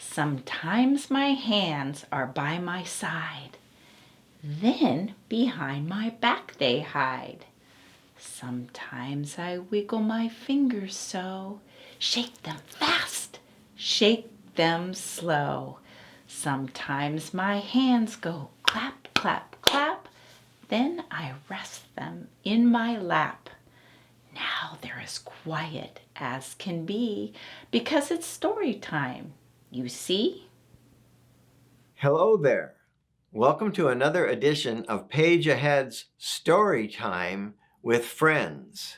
Sometimes my hands are by my side, then behind my back they hide. Sometimes I wiggle my fingers so, shake them fast, shake them slow. Sometimes my hands go clap, clap, clap, then I rest them in my lap. Now they're as quiet as can be because it's story time, you see? Hello there. Welcome to another edition of Page Ahead's Story Time with Friends.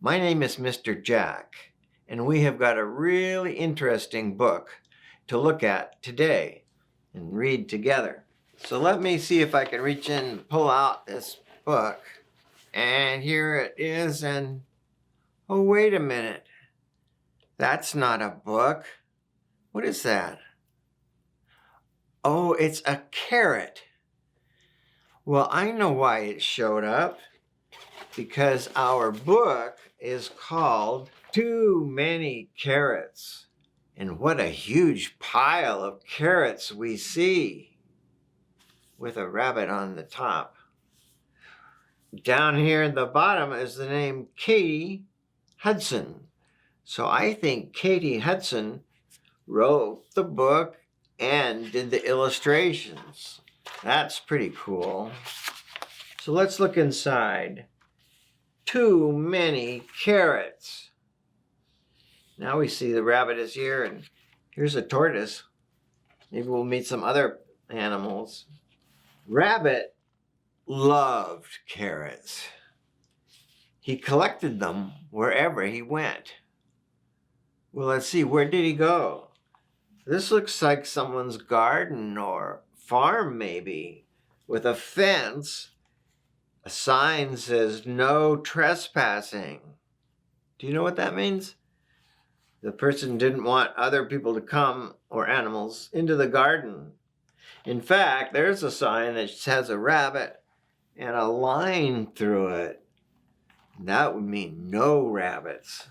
My name is Mr. Jack, and we have got a really interesting book to look at today and read together. So let me see if I can reach in and pull out this book. And here it is, and oh, wait a minute. That's not a book. What is that? Oh, it's a carrot. Well, I know why it showed up. Because our book is called Too Many Carrots. And what a huge pile of carrots we see with a rabbit on the top. Down here at the bottom is the name Katy Hudson. So I think Katy Hudson wrote the book and did the illustrations. That's pretty cool. So let's look inside. Too many carrots. Now we see the rabbit is here, and here's a tortoise. Maybe we'll meet some other animals. Rabbit loved carrots. He collected them wherever he went. Well, let's see, where did he go? This looks like someone's garden or farm, maybe, with a fence. A sign says no trespassing. Do you know what that means? The person didn't want other people to come, or animals, into the garden. In fact, there's a sign that has a rabbit and a line through it. That would mean no rabbits.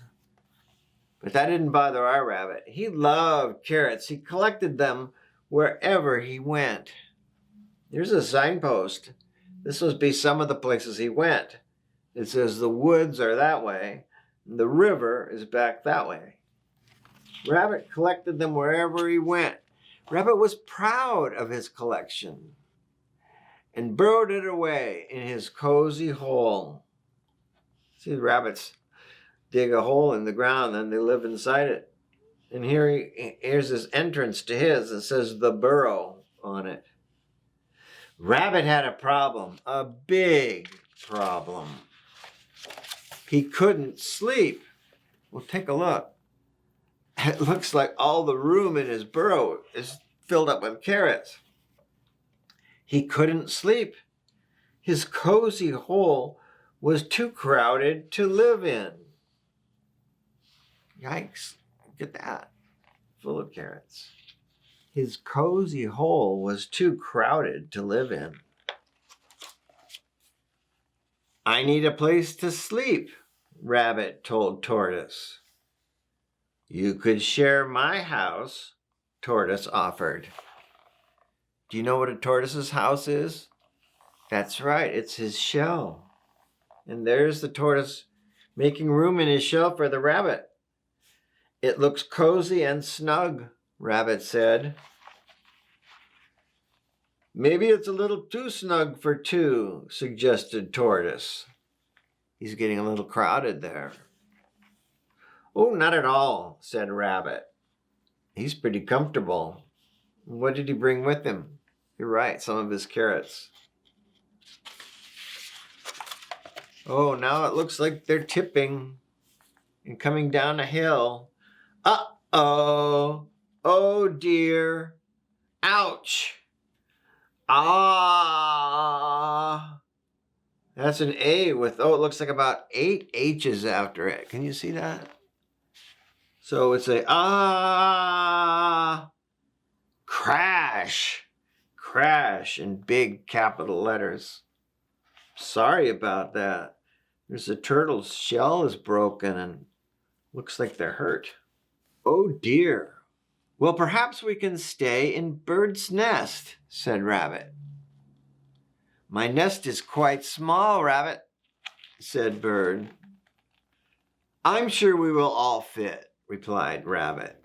But that didn't bother our rabbit. He loved carrots. He collected them wherever he went. Here's a signpost. This must be some of the places he went. It says the woods are that way, and the river is back that way. Rabbit collected them wherever he went. Rabbit was proud of his collection and burrowed it away in his cozy hole. See, the rabbits dig a hole in the ground, then they live inside it. And here's his entrance to his. It says the burrow on it. Rabbit had a problem, a big problem. He couldn't sleep. Well, take a look. It looks like all the room in his burrow is filled up with carrots. He couldn't sleep. His cozy hole was too crowded to live in. Yikes, look at that, full of carrots. His cozy hole was too crowded to live in. I need a place to sleep, Rabbit told Tortoise. You could share my house, Tortoise offered. Do you know what a tortoise's house is? That's right, it's his shell. And there's the tortoise making room in his shell for the rabbit. It looks cozy and snug, Rabbit said. Maybe it's a little too snug for two, suggested Tortoise. He's getting a little crowded there. Oh, not at all, said Rabbit. He's pretty comfortable. What did he bring with him? You're right, some of his carrots. Oh, now it looks like they're tipping and coming down a hill. Uh-oh. Oh, dear. Ouch. Ah. That's an A with, it looks like about 8 H's after it. Can you see that? So it's a crash. Crash in big capital letters. Sorry about that. There's a turtle's shell is broken and looks like they're hurt. Oh dear. Well, perhaps we can stay in Bird's nest, said Rabbit. My nest is quite small, Rabbit, said Bird. I'm sure we will all fit, replied Rabbit.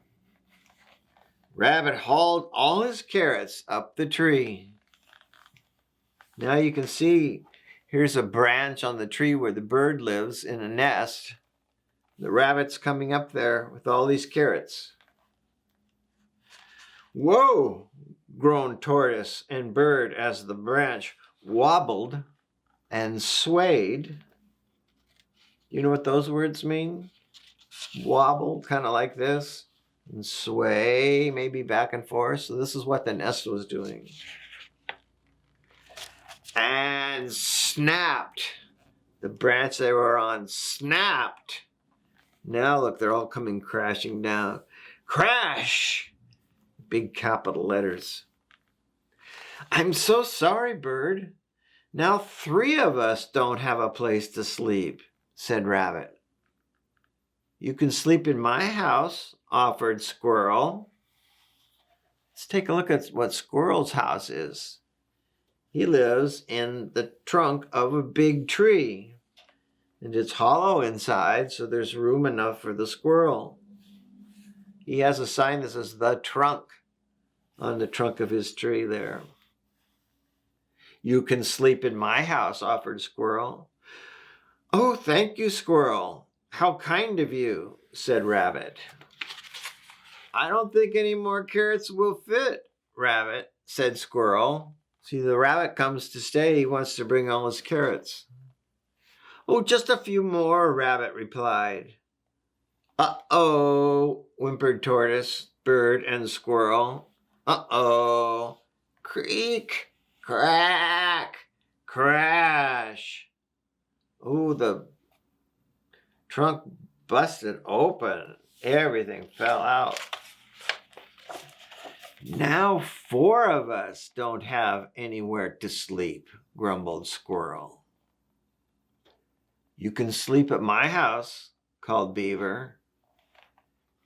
Rabbit hauled all his carrots up the tree. Now you can see here's a branch on the tree where the bird lives in a nest. The rabbit's coming up there with all these carrots. Whoa, groaned Tortoise and Bird as the branch wobbled and swayed. You know what those words mean? Wobble, kind of like this, and sway, maybe back and forth. So this is what the nest was doing. And snapped. The branch they were on snapped. Now look, they're all coming crashing down. Crash! Big capital letters. I'm so sorry, Bird. Now 3 of us don't have a place to sleep, said Rabbit. You can sleep in my house, offered Squirrel. Let's take a look at what Squirrel's house is. He lives in the trunk of a big tree, and it's hollow inside, so there's room enough for the squirrel. He has a sign that says "The Trunk" on the trunk of his tree there. You can sleep in my house, offered Squirrel. Oh, thank you, Squirrel. How kind of you, said Rabbit. I don't think any more carrots will fit, Rabbit, said Squirrel. See, the rabbit comes to stay. He wants to bring all his carrots. Oh, just a few more, Rabbit replied. Uh-oh, whimpered Tortoise, Bird, and Squirrel. Uh-oh. Creak, crack, crash. Oh, the trunk busted open. Everything fell out. Now 4 of us don't have anywhere to sleep, grumbled Squirrel. You can sleep at my house, called Beaver.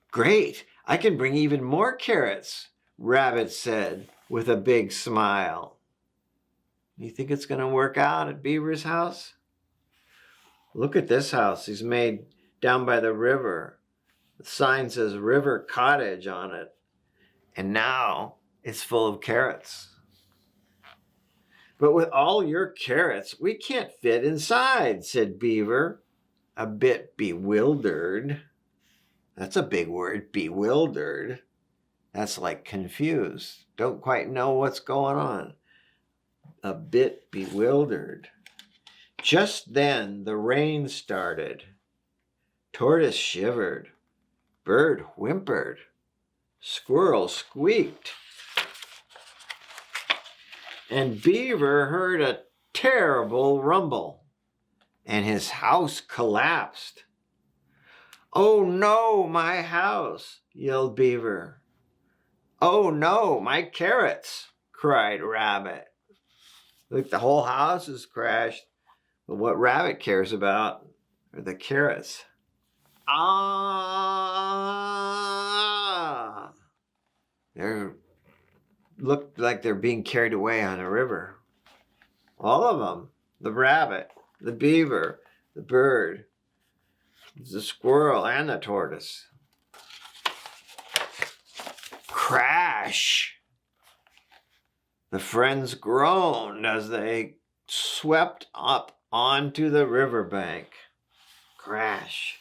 Great, I can bring even more carrots, Rabbit said with a big smile. You think it's going to work out at Beaver's house? Look at this house he's made down by the river. The sign says River Cottage on it. And now it's full of carrots. But with all your carrots, we can't fit inside, said Beaver, a bit bewildered. That's a big word, bewildered. That's like confused. Don't quite know what's going on. A bit bewildered. Just then the rain started. Tortoise shivered. Bird whimpered. Squirrel squeaked. And Beaver heard a terrible rumble, and his house collapsed. Oh no, my house, yelled Beaver. Oh no, my carrots, cried Rabbit. Look, the whole house is crashed, but what Rabbit cares about are the carrots. Ah! They looked like they're being carried away on a river. All of them. The rabbit, the beaver, the bird, the squirrel, and the tortoise. Crash! The friends groaned as they swept up onto the riverbank. Crash!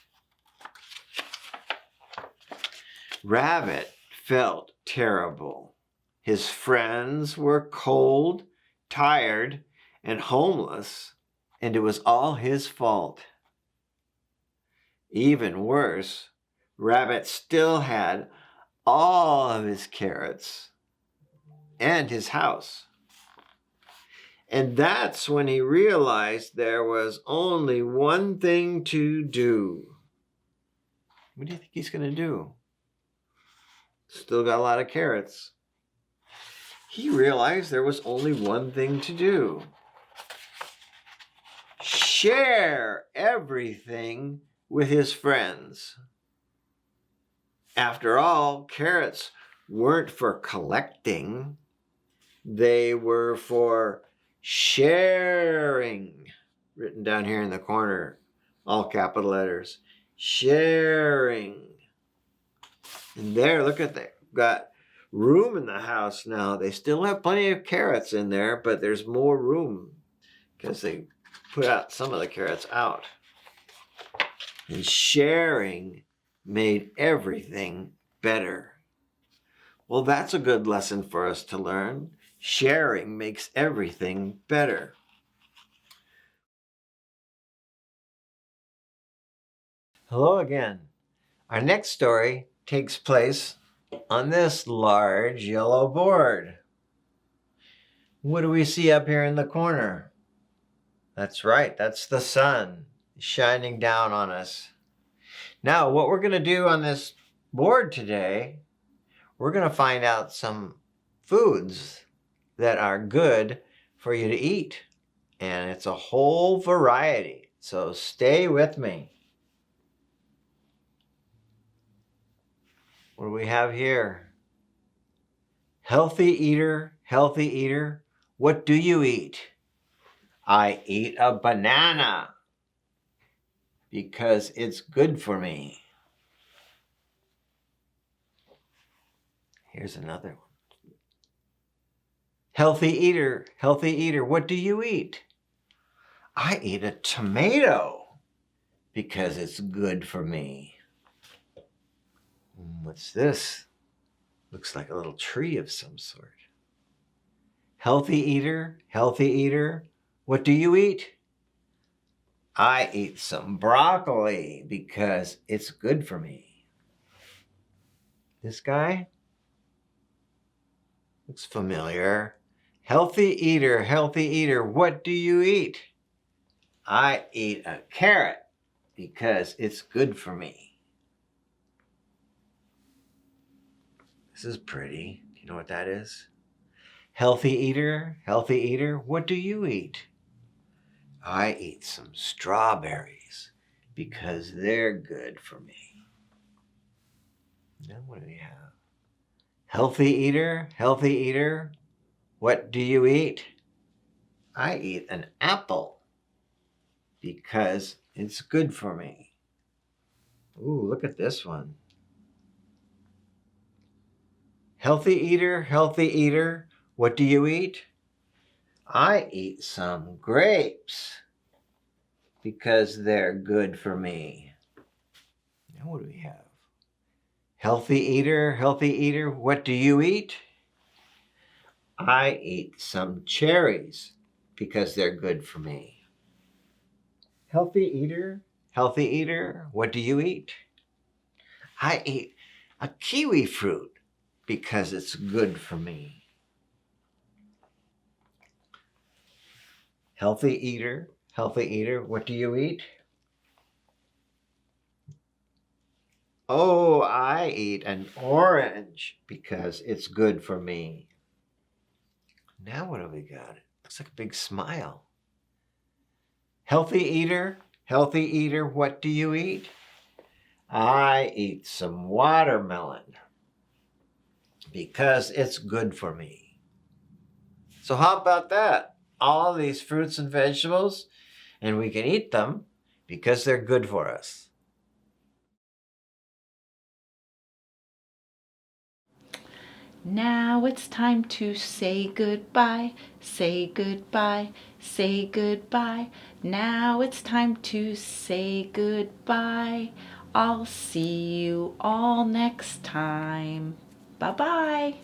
Rabbit felt terrible. His friends were cold, tired, and homeless, and it was all his fault. Even worse, Rabbit still had all of his carrots and his house. And that's when he realized there was only one thing to do. What do you think he's going to do? Still got a lot of carrots. He realized there was only one thing to do. Share everything with his friends. After all, carrots weren't for collecting. They were for sharing. Written down here in the corner, all capital letters. Sharing. And there, look at that. Got room in the house now. They still have plenty of carrots in there, but there's more room because they put out some of the carrots out. And sharing made everything better. Well, that's a good lesson for us to learn. Sharing makes everything better. Hello again. Our next story takes place on this large yellow board. What do we see up here in the corner? That's right, that's the sun shining down on us. Now, what we're going to do on this board today, we're going to find out some foods that are good for you to eat. And it's a whole variety. So stay with me. What do we have here? Healthy eater, what do you eat? I eat a banana because it's good for me. Here's another one. Healthy eater, what do you eat? I eat a tomato because it's good for me. What's this? Looks like a little tree of some sort. Healthy eater, what do you eat? I eat some broccoli because it's good for me. This guy looks familiar. Healthy eater, what do you eat? I eat a carrot because it's good for me. This is pretty. Do you know what that is? Healthy eater, what do you eat? I eat some strawberries because they're good for me. Now what do we have? Healthy eater, what do you eat? I eat an apple because it's good for me. Ooh, look at this one. Healthy eater, what do you eat? I eat some grapes because they're good for me. Now what do we have? Healthy eater, what do you eat? I eat some cherries because they're good for me. Healthy eater, what do you eat? I eat a kiwi fruit because it's good for me. Healthy eater, what do you eat? Oh, I eat an orange because it's good for me. Now what have we got? Looks like a big smile. Healthy eater, what do you eat? I eat some watermelon because it's good for me. So how about that? All these fruits and vegetables, and we can eat them because they're good for us. Now it's time to say goodbye, say goodbye, say goodbye. Now it's time to say goodbye. I'll see you all next time. Bye-bye.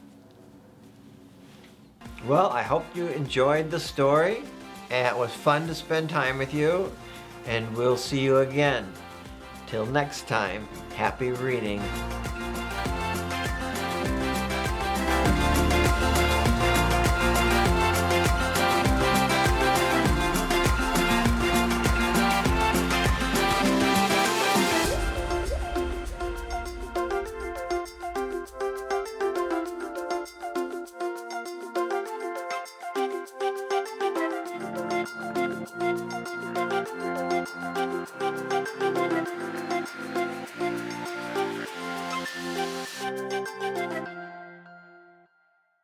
Well, I hope you enjoyed the story, and it was fun to spend time with you, and we'll see you again. Till next time, happy reading.